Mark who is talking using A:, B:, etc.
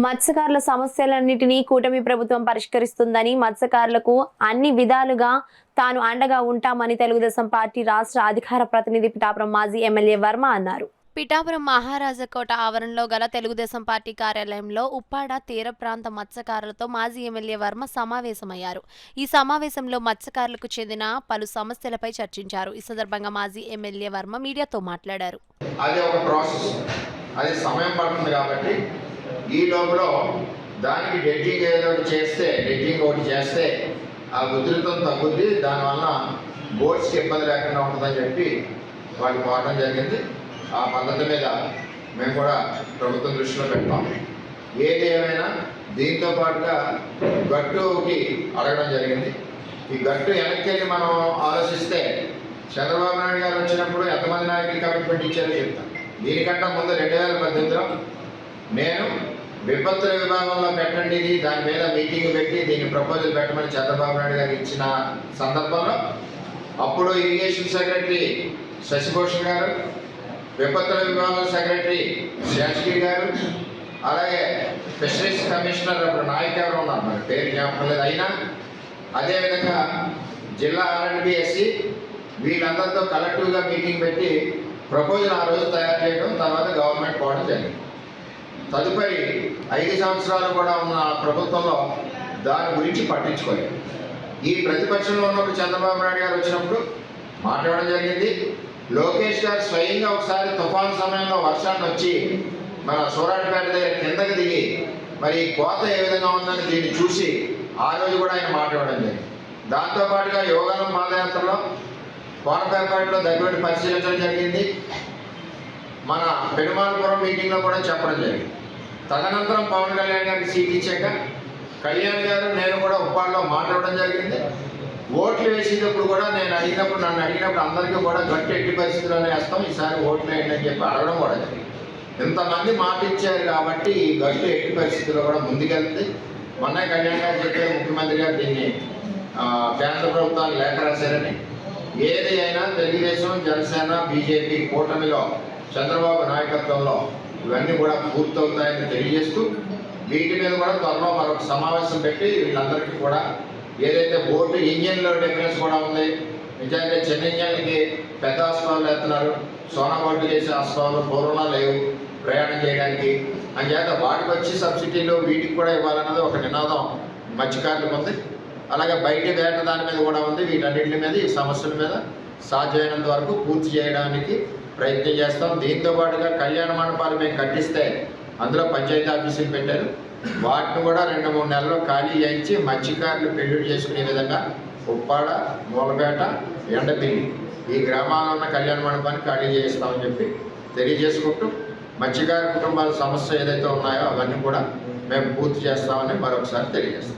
A: మత్స్యకారుల సమస్యలన్నిటినీ కూటమి ప్రభుత్వం పరిష్కరిస్తుందని, మత్స్యకారులకు అన్ని విధాలుగా తాను అండగా ఉంటామని తెలుగుదేశం పార్టీ రాష్ట్ర అధికార ప్రతినిధి పిఠాపురం మాజీ ఎమ్మెల్యే వర్మ అన్నారు. పిఠాపురం మహారాజకోట ఆవరణలో గల తెలుగుదేశం పార్టీ కార్యాలయంలో ఉప్పాడ తీర ప్రాంత మత్స్యకారులతో మాజీ ఎమ్మెల్యే వర్మ సమావేశమయ్యారు. ఈ సమావేశంలో మత్స్యకారులకు చెందిన పలు సమస్యలపై చర్చించారు. ఈ సందర్భంగా మాజీ ఎమ్మెల్యే వర్మ మీడియాతో మాట్లాడారు.
B: ఈ లోపల దానికి డెడ్జింగ్ ఏదో ఒకటి చేస్తే ఆ ఉధృతం తగ్గుద్ది, దానివల్ల బోట్స్కి ఇబ్బంది లేకుండా ఉంటుందని చెప్పి వాళ్ళు పోవడం జరిగింది. ఆ పద్ధతి మీద మేము కూడా ప్రభుత్వం దృష్టిలో పెడతాం. ఏది ఏమైనా దీంతో పాటుగా గట్టుకి అడగడం జరిగింది. ఈ గట్టు వెనక్కి వెళ్ళి మనం ఆలోచిస్తే చంద్రబాబు నాయుడు గారు వచ్చినప్పుడు ఎంతమంది నాయకులు కమిట్మెంట్ ఇచ్చారో చెప్తాం. దీనికంటే ముందు 2018లో నేను విపత్తుల విభాగంలో పెట్టండి దాని మీద మీటింగ్ పెట్టి దీన్ని ప్రపోజల్ పెట్టమని చంద్రబాబు నాయుడు గారు ఇచ్చిన సందర్భంలో అప్పుడు ఇరిగేషన్ సెక్రటరీ శశిభూషణ్ గారు, విపత్తుల విభాగం సెక్రటరీ శాస్త్రి గారు, అలాగే ఫిషరీస్ కమిషనర్ అప్పుడు నాయక్ ఎవరు ఉన్నారు, మరి పేరు జ్ఞాపకం లేదు, అయినా అదేవిధంగా జిల్లా ఆర్ఎండ్బిఎస్సి వీళ్ళందరితో కలెక్టివ్గా మీటింగ్ పెట్టి ప్రపోజల్ ఆ రోజు తయారు చేయడం, తర్వాత గవర్నమెంట్ పోవడం జరిగింది. తదుపరి 5 సంవత్సరాలు కూడా ఉన్న ప్రభుత్వంలో దాని గురించి పట్టించుకోలేదు. ఈ ప్రతిపక్షంలో ఉన్నప్పుడు చంద్రబాబు నాయుడు గారు వచ్చినప్పుడు మాట్లాడడం జరిగింది. లోకేష్ గారు స్వయంగా ఒకసారి తుఫాను సమయంలో వర్షాన్ని వచ్చి మన సూరాడిపేట దగ్గర కిందకి దిగి మరి కోత ఏ విధంగా ఉందని దీన్ని చూసి ఆ రోజు కూడా ఆయన మాట్లాడడం జరిగింది. దాంతోపాటుగా యోగానం పాదయాత్రలో కోనపేటలో దగ్గర పరిశీలించడం జరిగింది. మన పెనుమాలపురం మీటింగ్లో కూడా చెప్పడం జరిగింది. తదనంతరం పవన్ కళ్యాణ్ గారికి సీట్ ఇచ్చాక కళ్యాణ్ గారు నేను కూడా ఉప్పాడలో మాట్లాడడం జరిగింది. ఓట్లు వేసేటప్పుడు కూడా నన్ను అడిగినప్పుడు అందరికీ కూడా గట్టి ఎట్టి పరిస్థితుల్లోనే వేస్తాం, ఈసారి ఓట్లు వేయండి అని చెప్పి అడగడం కూడా జరిగింది. ఇంతమంది మాట ఇచ్చారు కాబట్టి ఈ గట్టి ఎట్టి పరిస్థితుల్లో కూడా ముందుకెళ్తుంది. మొన్న కళ్యాణ్ గారు చెప్పారు, ముఖ్యమంత్రి గారు దీన్ని కేంద్ర ప్రభుత్వాన్ని లేఖ రాశారని. ఏది అయినా తెలుగుదేశం, జనసేన, బీజేపీ కూటమిలో చంద్రబాబు నాయకత్వంలో ఇవన్నీ కూడా పూర్తవుతాయని తెలియజేస్తూ వీటి మీద కూడా త్వరలో మరొక సమావేశం పెట్టి వీళ్ళందరికీ కూడా ఏదైతే బోటు ఇంజన్లో డిఫరెన్స్ కూడా ఉంది. నిజంగా చిన్న ఇంజన్లకి పెద్ద ఆస్పాలు వేస్తున్నారు, సోనా బోట్లు చేసే ఆస్పాలు పూర్వంలో లేవు ప్రయాణం చేయడానికి. అంచేత వాటికి వచ్చి సబ్సిడీలు వీటికి కూడా ఇవ్వాలన్నది ఒక నినాదం మత్స్యకారులకు ఉంది. అలాగే బయట వేట దాని మీద కూడా ఉంది. వీటన్నిటి మీద ఈ సమస్యల మీద సాధ్యమైనంత వరకు పూర్తి చేయడానికి ప్రయత్నం చేస్తాం. దీంతో పాటుగా కళ్యాణ మండపాలు మేము కట్టిస్తే అందులో పంచాయతీ ఆఫీసులు పెట్టారు. వాటిని కూడా 2-3 నెలల్లో ఖాళీ చేయించి మత్స్యకారులు పెళ్లిళ్ళు చేసుకునే విధంగా ఉప్పాడ, మూలపేట, ఎండపిల్లి ఈ గ్రామాల్లో ఉన్న కళ్యాణ మండపాన్ని ఖాళీ చేయిస్తామని చెప్పి తెలియజేసుకుంటూ మత్స్యకార కుటుంబాల సమస్య ఏదైతే ఉన్నాయో అవన్నీ కూడా మేము పూర్తి చేస్తామని మరొకసారి తెలియజేస్తాం.